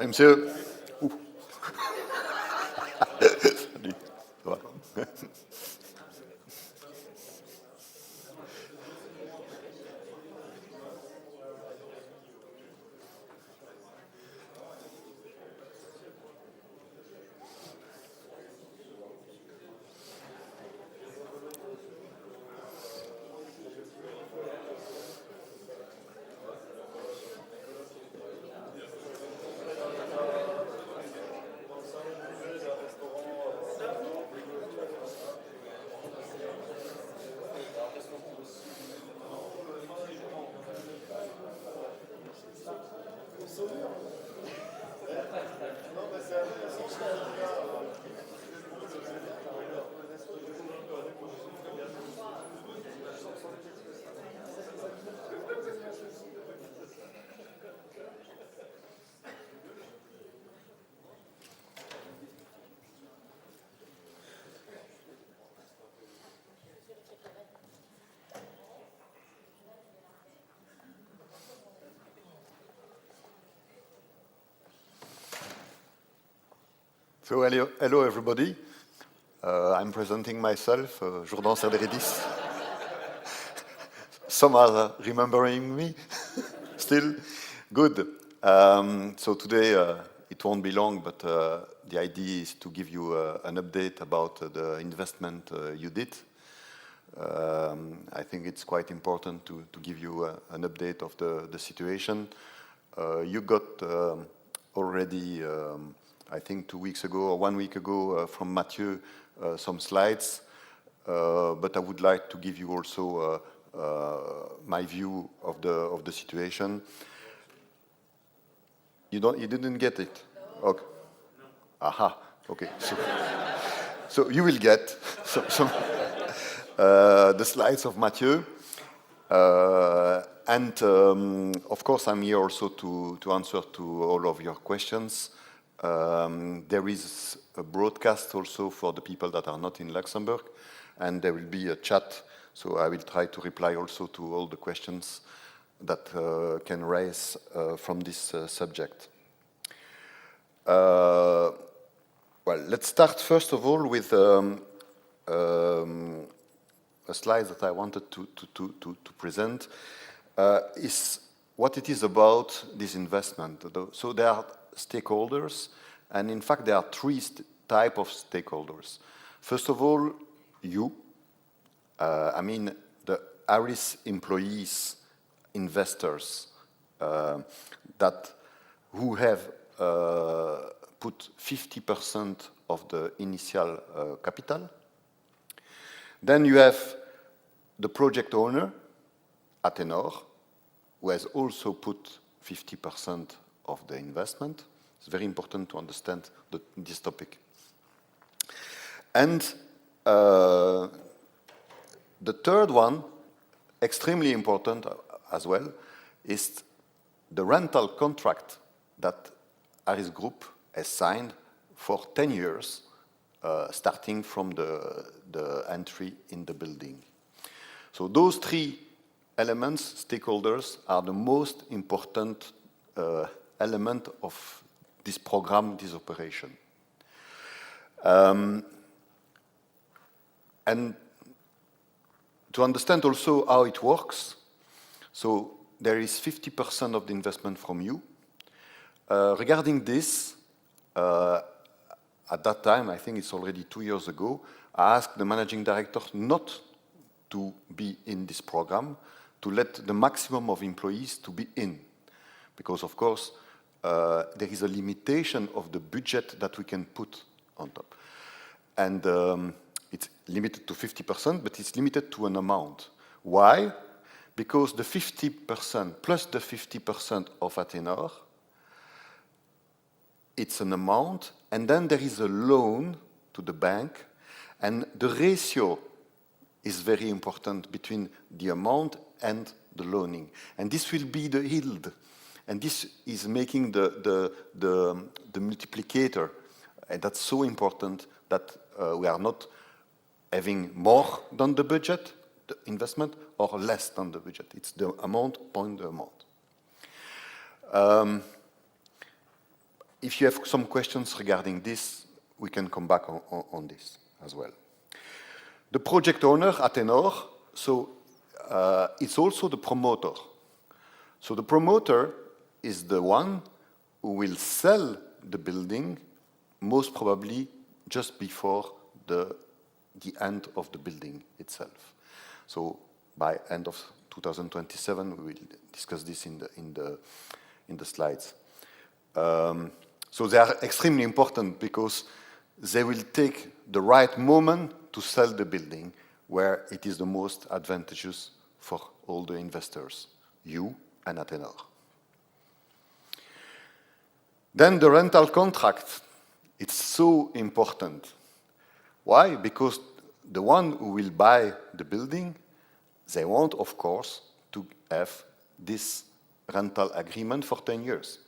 Monsieur. Ouh. Salut. Ça va. So hello everybody. I'm presenting myself, Jourdan Serderidis. Some are remembering me still. Good. So today it won't be long, but the idea is to give you an update about the investment you did. I think it's quite important to give you an update of the situation. You got already, I think 2 weeks ago or 1 week ago from Mathieu some slides, but I would like to give you also my view of the situation. You didn't get it? No. Okay. Aha. Okay. So you will get the slides of Mathieu. And of course, I'm here also to answer to all of your questions. There is a broadcast also for the people that are not in Luxembourg, and there will be a chat, so I will try to reply also to all the questions that can raise from this subject. Well, let's start first of all with a slide that I wanted to present, is what it is about this investment. So there are stakeholders, and in fact there are three types of stakeholders. First of all, you, I mean the Aris employees, investors who have put 50% of the initial capital. Then you have the project owner, Atenor, who has also put 50% of the investment. It's very important to understand this topic. And the third one, extremely important as well, is the rental contract that Aris Group has signed for 10 years, starting from the entry in the building. So those three elements, stakeholders, are the most important element of this program, this operation. And to understand also how it works, so there is 50% of the investment from you. Regarding this, at that time, I think it's already 2 years ago, I asked the managing director not to be in this program, to let the maximum of employees to be in. Because, of course, there is a limitation of the budget that we can put on top. And it's limited to 50%, but it's limited to an amount. Why? Because the 50% plus the 50% of Atenor, it's an amount, and then there is a loan to the bank, and the ratio is very important between the amount and the loaning. And this will be the yield. And this is making the multiplicator. And that's so important that we are not having more than the budget, the investment, or less than the budget. It's the amount, point the amount. if you have some questions regarding this, we can come back on this as well. The project owner, Atenor, so it's also the promoter. So the promoter is the one who will sell the building, most probably just before the end of the building itself. So by end of 2027, we will discuss this in the slides. So they are extremely important because they will take the right moment to sell the building where it is the most advantageous for all the investors, you and Atenor. Then the rental contract, it's so important. Why? Because the one who will buy the building, they want, of course, to have this rental agreement for 10 years,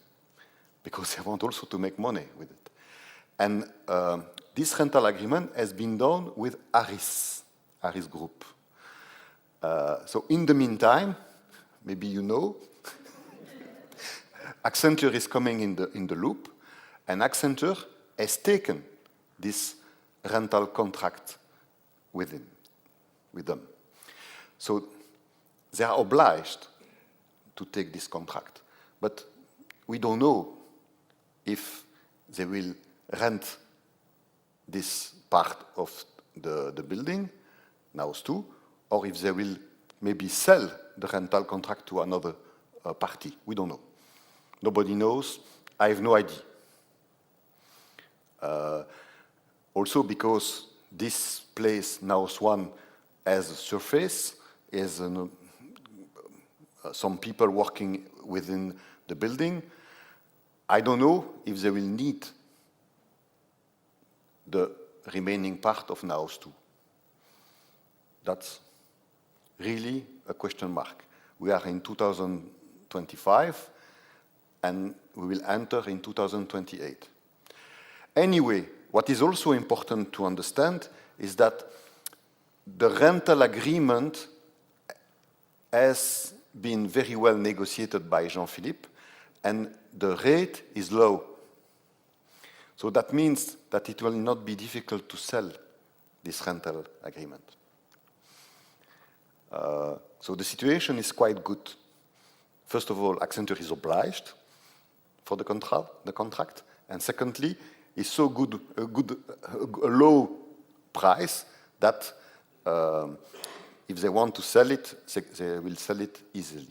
because they want also to make money with it. And this rental agreement has been done with Aris Group. So in the meantime, maybe you know, Accenture is coming in the loop, and Accenture has taken this rental contract with them. So they are obliged to take this contract. But we don't know if they will rent this part of the building, Naos 2, or if they will maybe sell the rental contract to another party. We don't know. Nobody knows. I have no idea. Also because this place, Naos 1, has a surface, has some people working within the building. I don't know if they will need the remaining part of Naos 2. That's really a question mark. We are in 2025, and we will enter in 2028. Anyway, what is also important to understand is that the rental agreement has been very well negotiated by Jean-Philippe, and the rate is low. So that means that it will not be difficult to sell this rental agreement. So the situation is quite good. First of all, Accenture is obliged for the contract, and secondly, it's so good, a low price that if they want to sell it, they will sell it easily.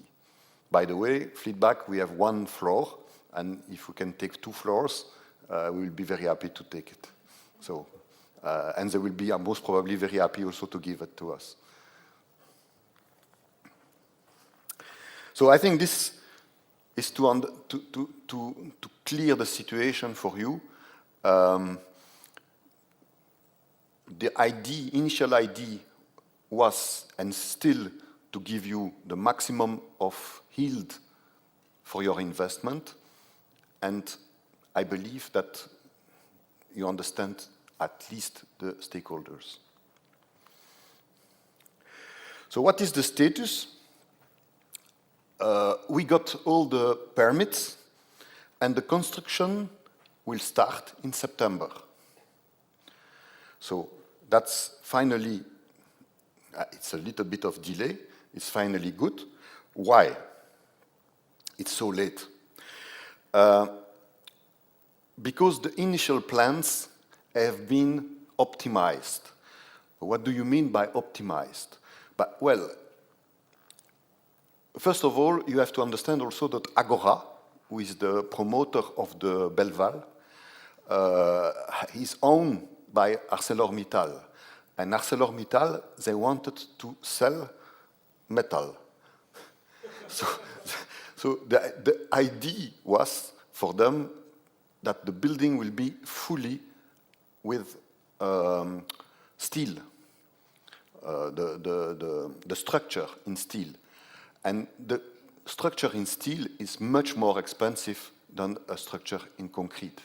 By the way, feedback, we have 1 floor, and if we can take 2 floors, we will be very happy to take it. So, and they will be most probably very happy also to give it to us. So I think this is to clear the situation for you. The initial idea was, and still, to give you the maximum of yield for your investment. And I believe that you understand at least the stakeholders. So what is the status? We got all the permits, and the construction will start in September. So that's finally, it's a little bit of delay. It's finally good. Why? It's so late. Because the initial plans have been optimized. What do you mean by optimized? But, well, first of all, you have to understand also that Agora, who is the promoter of the Belval, is owned by ArcelorMittal. And ArcelorMittal, they wanted to sell metal. So the idea was for them that the building will be fully with steel, the structure in steel. And the structure in steel is much more expensive than a structure in concrete.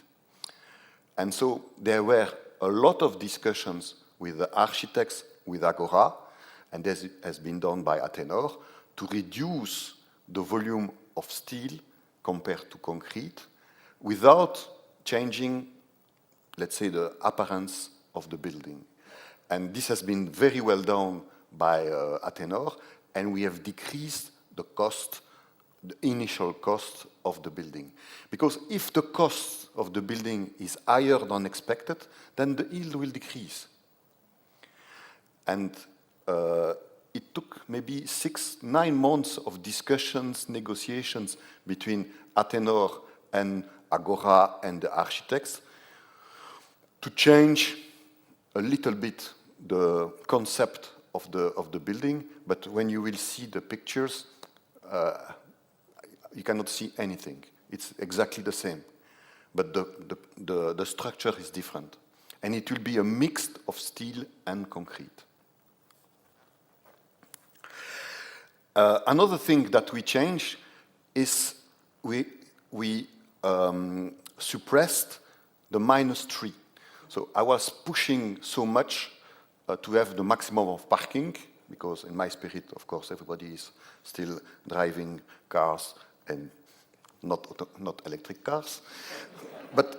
And so there were a lot of discussions with the architects, with Agora, and this has been done by Atenor, to reduce the volume of steel compared to concrete without changing, let's say, the appearance of the building. And this has been very well done by Atenor, and we have decreased the cost, the initial cost of the building. Because if the cost of the building is higher than expected, then the yield will decrease. And it took maybe 6-9 months of discussions, negotiations between Atenor and Agora and the architects to change a little bit the concept of the building. But when you will see the pictures, you cannot see anything. It's exactly the same, but the structure is different, and it will be a mix of steel and concrete. Another thing that we changed is we suppressed the -3. So I was pushing so much to have the maximum of parking, because in my spirit, of course, everybody is still driving cars and not electric cars. But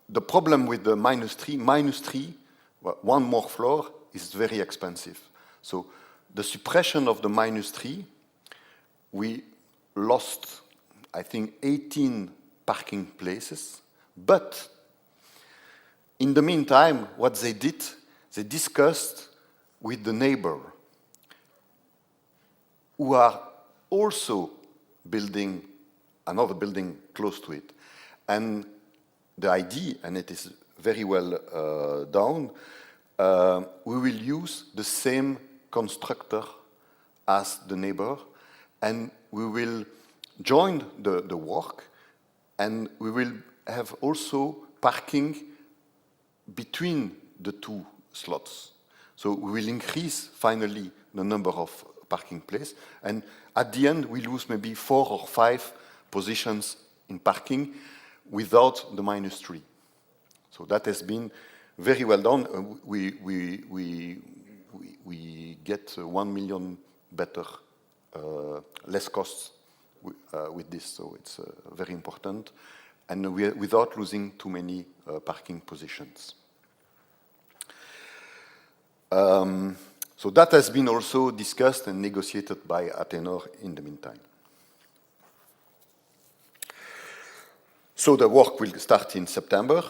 the problem with the -3, one more floor is very expensive. So the suppression of the -3, we lost, I think, 18 parking places. But in the meantime, what they did, they discussed with the neighbor, who are also building another building close to it. And the idea, and it is very well done, we will use the same constructor as the neighbor, and we will join the work, and we will have also parking between the two slots. So we will increase finally the number of parking places, and at the end we lose maybe 4 or 5 positions in parking without the -3. So that has been very well done. We get 1 million better, less costs with this, so it's very important, and without losing too many parking positions. So that has been also discussed and negotiated by Atenor in the meantime. So the work will start in September.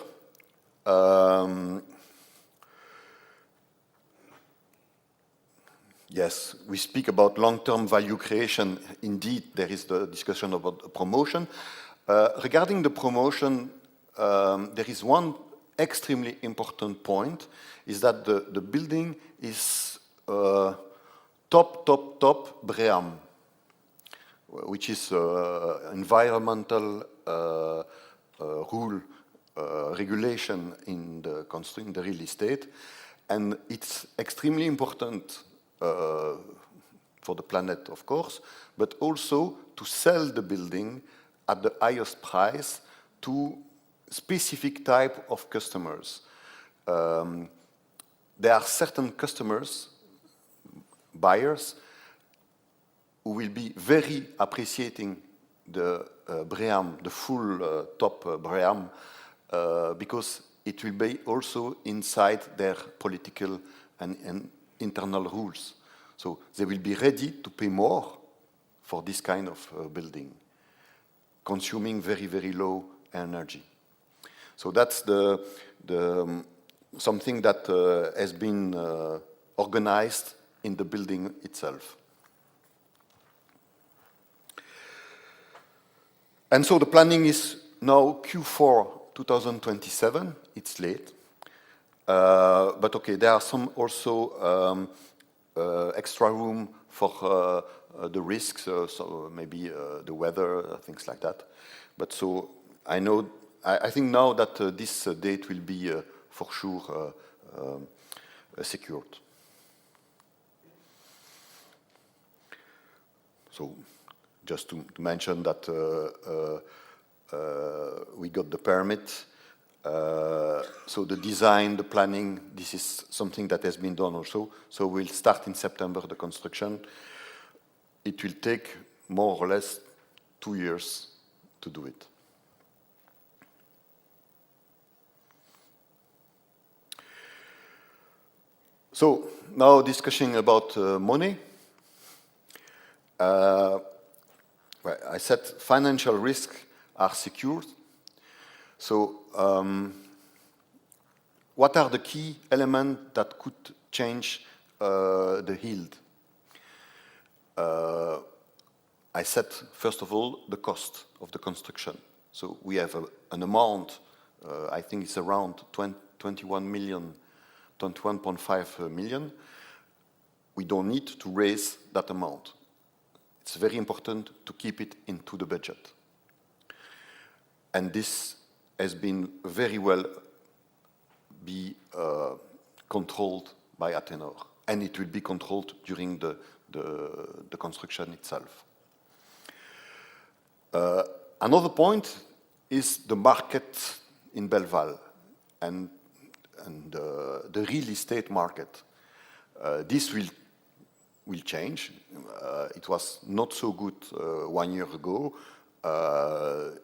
Yes, we speak about long-term value creation. Indeed, there is the discussion about promotion. Regarding the promotion, there is one extremely important point, is that the building is top BREEAM, which is environmental rule regulation in the real estate, and it's extremely important for the planet, of course, but also to sell the building at the highest price to specific type of customers. There are certain customers, buyers, who will be very appreciating the BREEAM, the full top BREEAM, because it will be also inside their political and internal rules. So they will be ready to pay more for this kind of building, consuming very, very low energy. So that's something that has been organized in the building itself. And so the planning is now Q4 2027. It's late. But okay, there are some also extra room for the risks, so maybe the weather, things like that. But so I think now that this date will be for sure secured. So just to mention that we got the permit. So the design, the planning, this is something that has been done also. So we'll start in September the construction. It will take more or less 2 years to do it. So now discussing about money. Well, I said financial risks are secured. So what are the key elements that could change the yield? I said, first of all, the cost of the construction. So we have an amount, I think it's around 21 million, 21.5 million. We don't need to raise that amount. It's very important to keep it into the budget. And this has been very well controlled by Atenor. And it will be controlled during the construction itself. Another point is the market in Belval and the real estate market. This will change. It was not so good 1 year ago.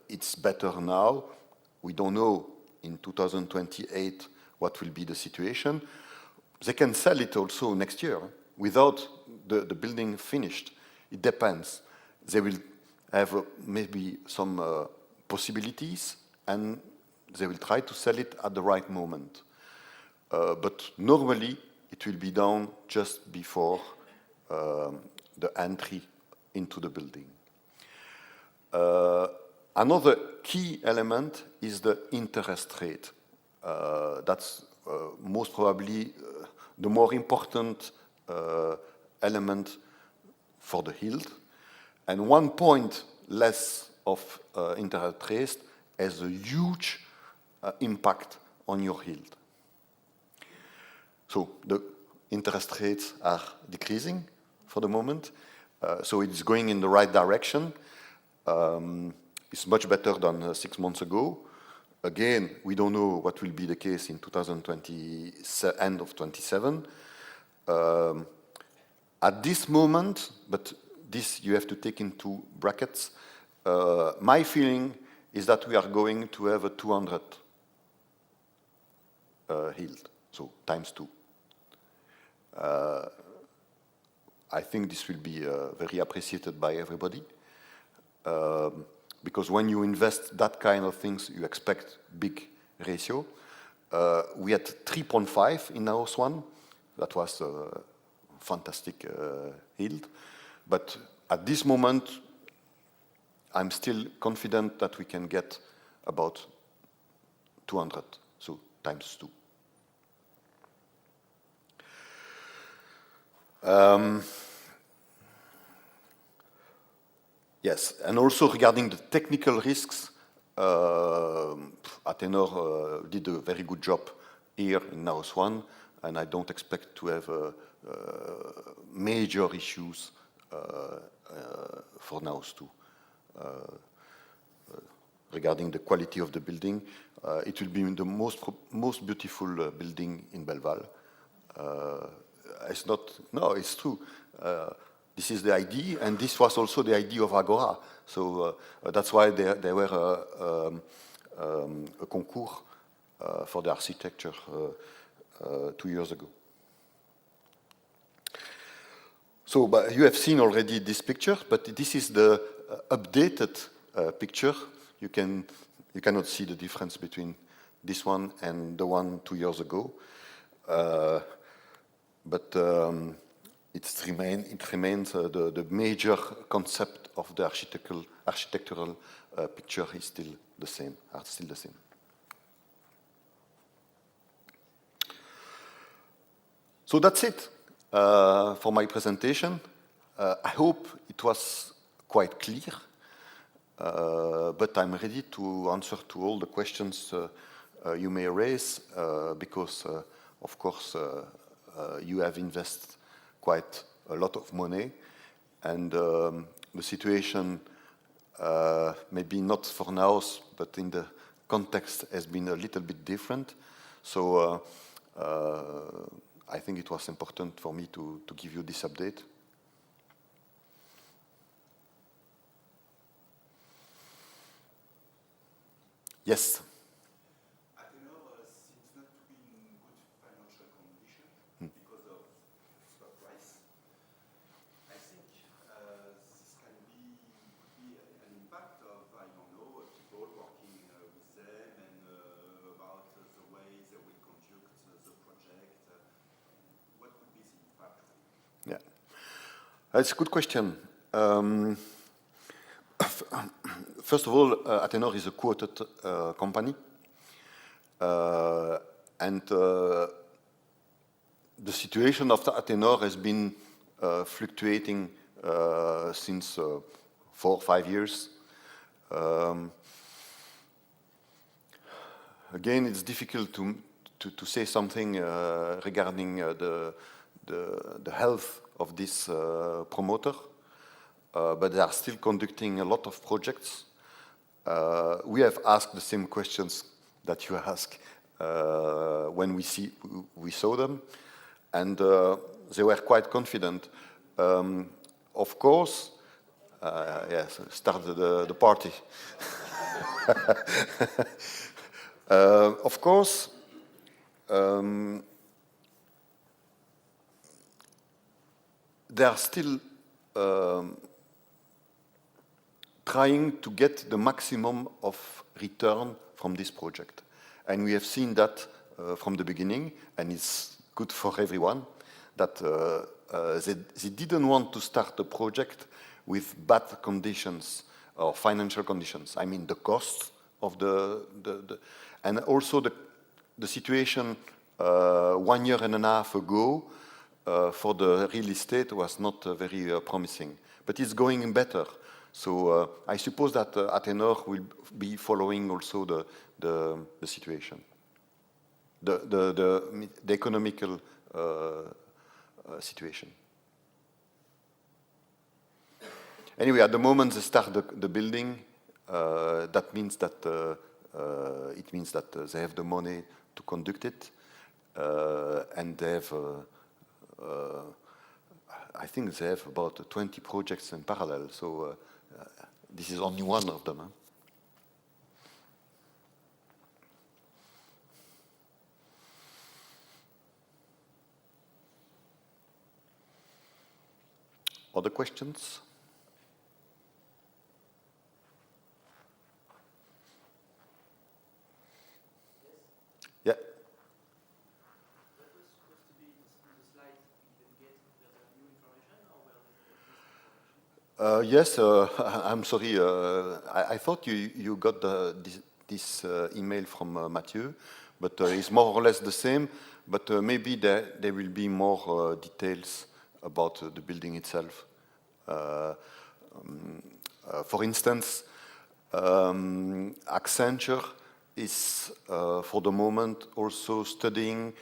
It's better now. We don't know in 2028 what will be the situation. They can sell it also next year without the building finished. It depends. They will have maybe some possibilities and they will try to sell it at the right moment. But normally it will be done just before the entry into the building. Another key element is the interest rate. That's most probably the more important element for the yield. And 1 point less of interest rate has a huge impact on your yield. So the interest rates are decreasing for the moment. So it's going in the right direction. It's much better than 6 months ago. Again, we don't know what will be the case in 2020, end of 27. At this moment, but this you have to take into brackets, my feeling is that we are going to have a 200 yield, so times 2. I think this will be very appreciated by everybody. Because when you invest that kind of things, you expect big ratio. We had 3.5 in Naos 1. That was a fantastic yield. But at this moment, I'm still confident that we can get about 200, so times 2. Yes, and also regarding the technical risks, Atenor did a very good job here in Naos 1, and I don't expect to have major issues for Naos 2. Regarding the quality of the building, it will be the most beautiful building in Belval. It's not, no, it's true. This is the idea, and this was also the idea of Agora. So that's why there were a concours for the architecture 2 years ago. So you have seen already this picture, but this is the updated picture. You cannot see the difference between this one and the one 2 years ago. But it remains the major concept of the architectural picture is still the same, So that's it for my presentation. I hope it was quite clear, but I'm ready to answer to all the questions you may raise, because, of course, you have invested quite a lot of money, and the situation, maybe not for Naos, but in the context has been a little bit different. So I think it was important for me to give you this update. Yes. Atenor seems not to be in good financial condition because of stock price. I think this can be an impact of, I don't know, people working with them and about the way they will conduct the project. What would be the impact? Yeah, that's a good question. First of all, Atenor is a quoted company, and the situation of the Atenor has been fluctuating since 4 or 5 years. Again, it's difficult to say something regarding the health of this promoter, but they are still conducting a lot of projects. We have asked the same questions that you asked when we saw them, and they were quite confident. Of course, yes, started the party. Of course, they are still trying to get the maximum of return from this project. And we have seen that from the beginning, and it's good for everyone, that they didn't want to start a project with bad conditions or financial conditions. I mean, the cost of and also the situation 1 year and a half ago for the real estate was not very promising, but it's going better. So I suppose that Atenor will be following also the situation, the economical situation. Anyway, at the moment they start the building, that means that they have the money to conduct it, and they have. I think they have about 20 projects in parallel. So this is only one of them. Huh? Other questions? Yeah. That was supposed to be on the slide we didn't get. Were there new information or were there Yes, I'm sorry. I thought you got this email from Mathieu, but it's more or less the same. But maybe there will be more details about the building itself. For instance, Accenture is for the moment also studying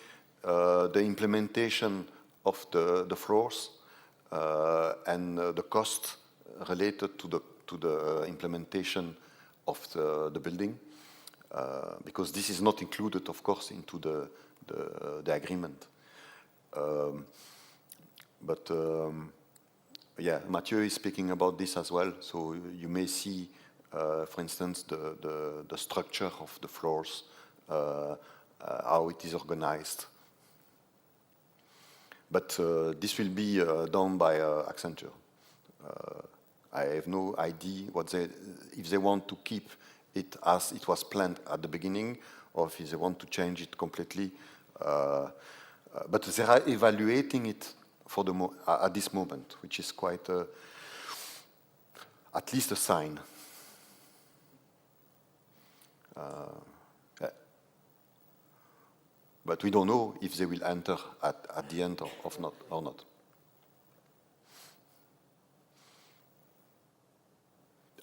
the implementation of the floors and the cost related to the implementation of the building, because this is not included, of course, into the agreement. But yeah, Mathieu is speaking about this as well. So you may see, for instance, the structure of the floors, how it is organized. But this will be done by Accenture. I have no idea if they want to keep it as it was planned at the beginning, or if they want to change it completely. But they are evaluating it for at this moment, which is quite at least a sign. But we don't know if they will enter at the end or not.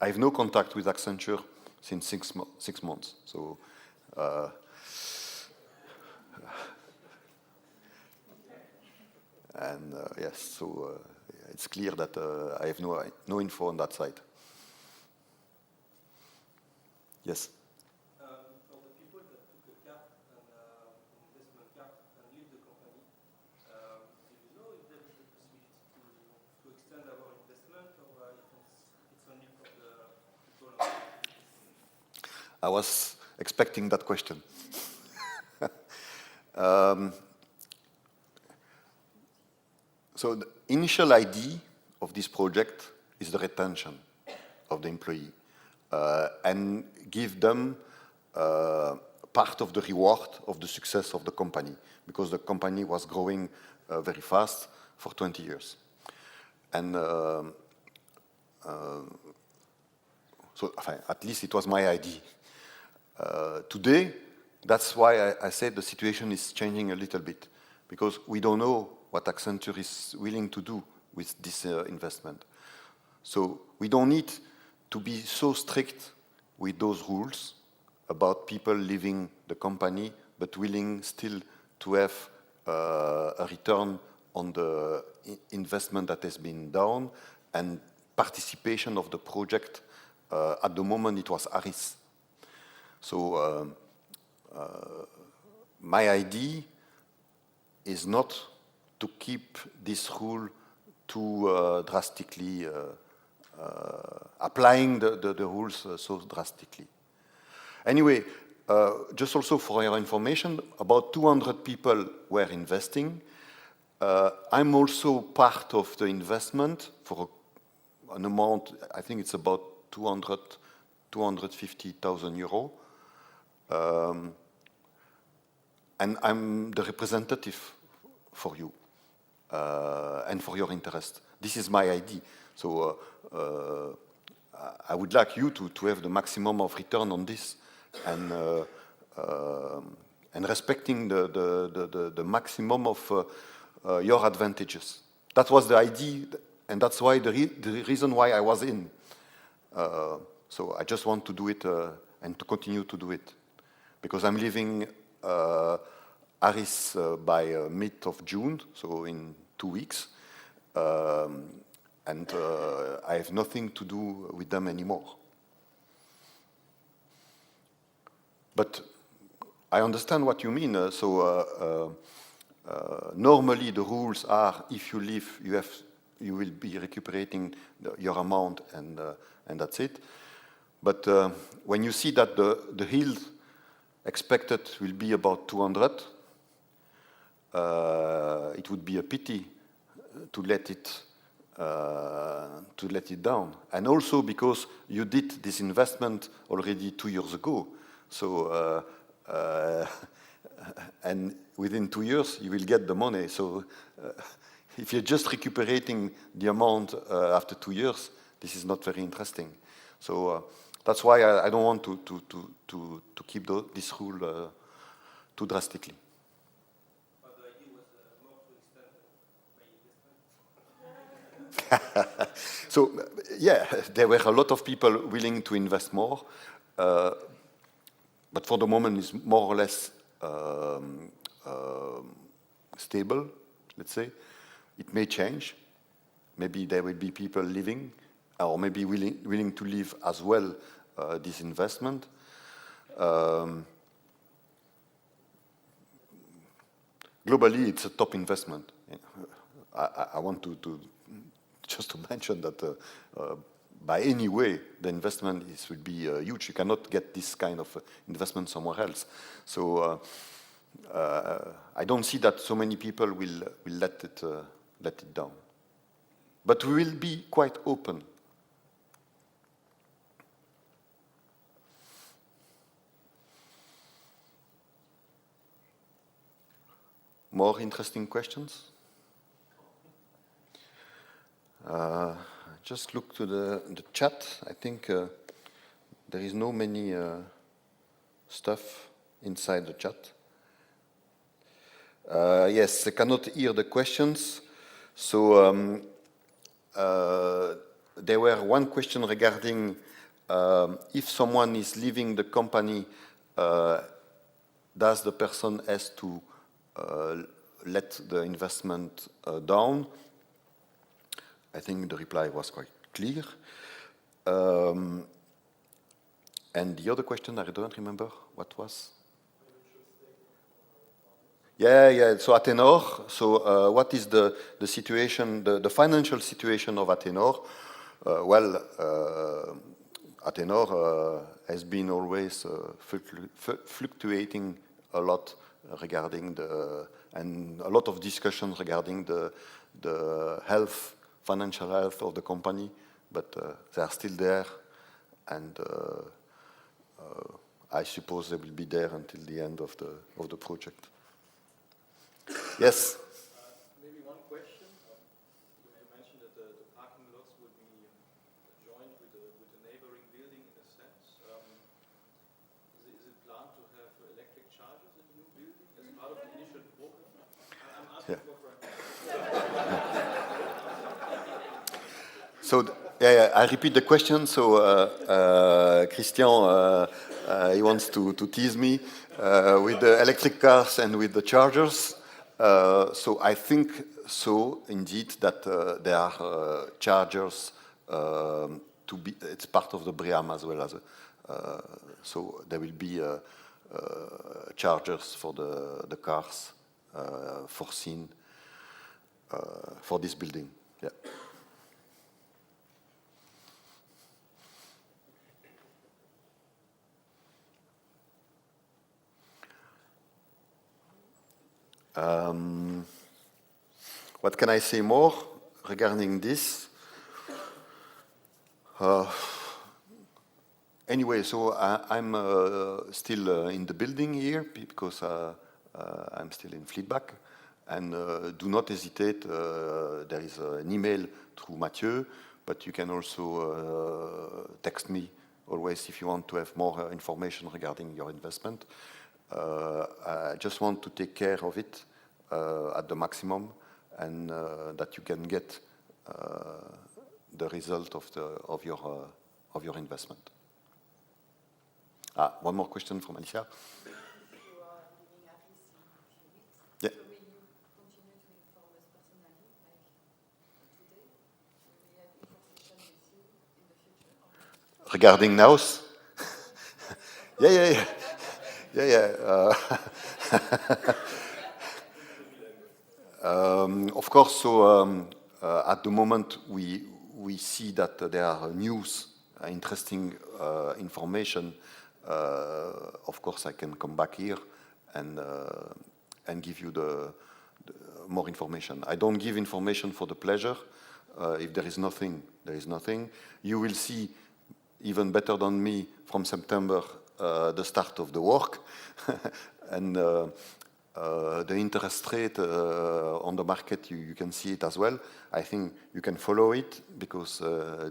I have no contact with Accenture since 6 months. So and yes, so it's clear that I have no info on that side. Yes. For the people that took a cap, an investment cap, and leave the company, do you know if there is a possibility to extend our investment, or it's only for the people? expecting that question. So the initial idea of this project is the retention of the employee and give them part of the reward of the success of the company, because the company was growing very fast for 20 years. And so at least it was my idea. Today, that's why I said the situation is changing a little bit, because we don't know what Accenture is willing to do with this investment. So we don't need to be so strict with those rules about people leaving the company, but willing still to have a return on the investment that has been done and participation of the project. At the moment, it was Aris. So my idea is not to keep this rule too drastically, applying the rules so drastically. Anyway, just also for your information, about 200 people were investing. I'm also part of the investment for an amount, I think it's about 250,000 euros. And I'm the representative for you and for your interest. This is my idea. So I would like you to have the maximum of return on this and respecting the maximum of your advantages. That was the idea, and that's why the reason why I was in. So I just want to do it and to continue to do it, because I'm leaving Aris by mid of June, so in 2 weeks, and I have nothing to do with them anymore. But I understand what you mean. Normally the rules are, if you leave, you will be recuperating your amount, and that's it. But when you see that the yield expected will be about 200, it would be a pity to let it down. And also because you did this investment already 2 years ago, so and within 2 years you will get the money. So if you're just recuperating the amount after 2 years, this is not very interesting. So that's why I don't want to keep this rule too drastically. But the idea was more to extend the investment. So yeah, there were a lot of people willing to invest more, but for the moment it's more or less stable, let's say. It may change. Maybe there will be people leaving, or maybe willing to leave as well this investment. Globally, it's a top investment. I want to just to mention that by any way, the investment will be huge. You cannot get this kind of investment somewhere else. So I don't see that so many people will let it down. But we will be quite open. More interesting questions? Just look to the chat. I think there is no many stuff inside the chat. Yes, I cannot hear the questions. So there were one question regarding if someone is leaving the company, does the person has to let the investment down? I think the reply was quite clear. And the other question, I don't remember what was. Yeah. So Atenor. So what is the situation, the financial situation of Atenor? Well, Atenor has been always fluctuating a lot regarding and a lot of discussions regarding the health, financial health of the company, but they are still there, and I suppose they will be there until the end of the project. Yes. Maybe one question. You mentioned that the parking lots will be joined with the neighboring building in a sense. Is it planned to have electric chargers in the new building as part of the initial program? I'm asking for So, I repeat the question. So, Christian, he wants to tease me with the electric cars and with the chargers. So, I think so, indeed, that there are chargers to be. It's part of the BREEAM as well as. So, there will be chargers for the cars foreseen for this building. Yeah. What can I say more regarding this? Anyway, so I'm still in the building here because I'm still in feedback. And do not hesitate, there is an email through Mathieu, but you can also text me always if you want to have more information regarding your investment. I just want to take care of it at the maximum, and that you can get the result of your investment. One more question from Alicia. You are giving at least in a few weeks. Yeah. So will you continue to inform us personally, like today? Will we have information with you in the future? Regarding Naos? Of course, so at the moment we see that there are news, interesting information. Of course, I can come back here and give you the more information. I don't give information for the pleasure. If there is nothing, there is nothing. You will see even better than me from September the start of the work and the interest rate on the market. You can see it as well. I think you can follow it because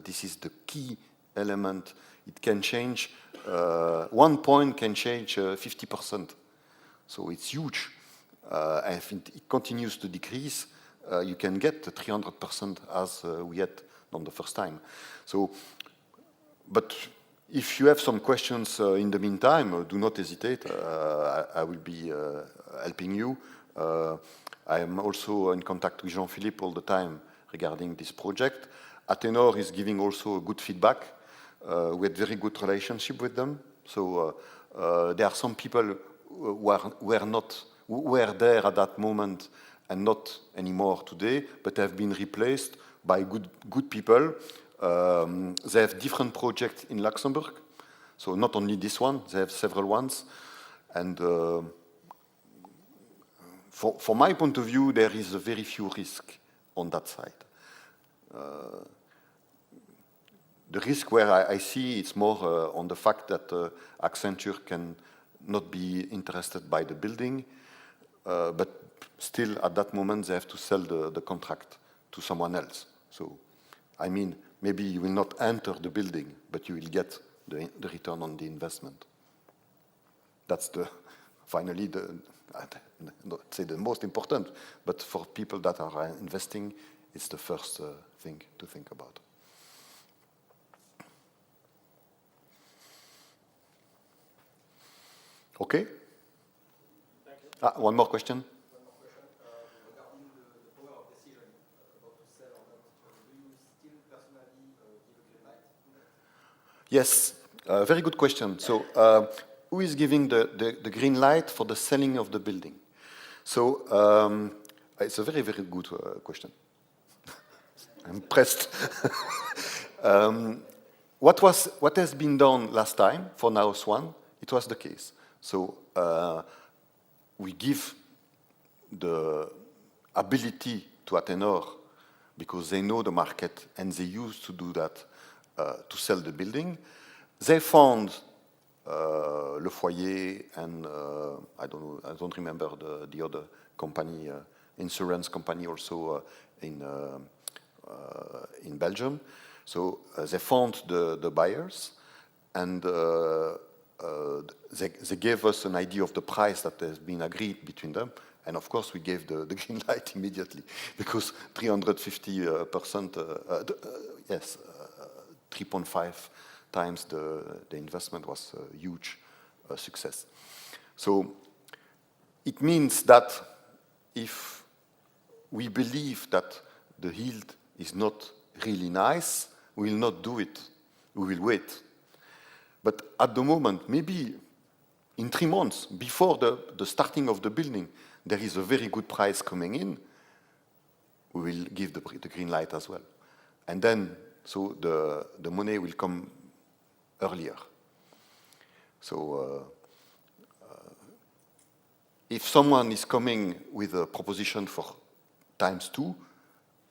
this is the key element. It can change. 1 point can change 50%. So it's huge. If it continues to decrease, you can get 300% as we had on the first time. So, but if you have some questions in the meantime, do not hesitate. I will be helping you. I am also in contact with Jean-Philippe all the time regarding this project. Atenor is giving also a good feedback. We had very good relationship with them. So there are some people who were there at that moment and not anymore today, but have been replaced by good people. They have different projects in Luxembourg, so not only this one, they have several ones. And from my point of view, there is a very few risk on that side. The risk where I see it's more on the fact that Accenture can not be interested by the building, but still at that moment they have to sell the contract to someone else. So, I mean, maybe you will not enter the building, but you will get the return on the investment. That's finally not say the most important, but for people that are investing, it's the first thing to think about. Okay? Thank you. One more question? One more question. Regarding the power of decision about to sell or not, do you still personally give a green light on that? Yes, very good question. So, who is giving the green light for the selling of the building? So, it's a very, very good question. I'm impressed. what has been done last time for Naos 1, it was the case. So we give the ability to Atenor, because they know the market and they used to do that to sell the building. They found Le Foyer and I don't remember the other company, insurance company also in Belgium. So they found the buyers, and they gave us an idea of the price that has been agreed between them. And of course, we gave the green light immediately, because 350%, yes, 3.5 times the investment was a huge success. So it means that if we believe that the yield is not really nice, we will not do it. We will wait. But at the moment, maybe in 3 months, before the starting of the building, there is a very good price coming in, we will give the green light as well. And then, so the money will come earlier. So if someone is coming with a proposition for ×2,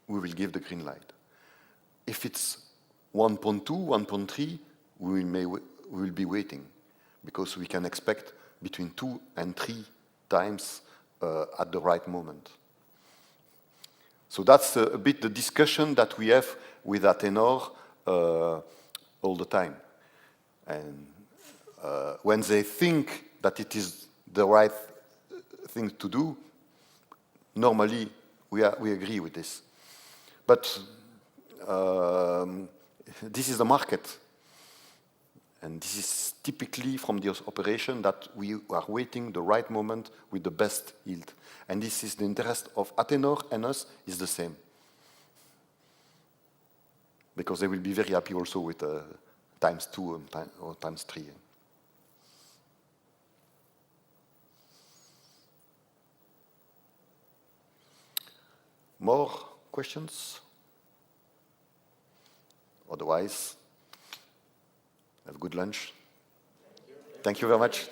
we will give the green light. If it's 1.2, 1.3, we will be waiting, because we can expect between 2 and 3 times at the right moment. So that's a bit the discussion that we have with Atenor all the time. And when they think that it is the right thing to do, normally we agree with this. But this is the market. And this is typically from the operation that we are waiting the right moment with the best yield. And this is the interest of Atenor and us is the same. Because they will be very happy also with ×2 or ×3. More questions? Otherwise, have a good lunch. Thank you very much.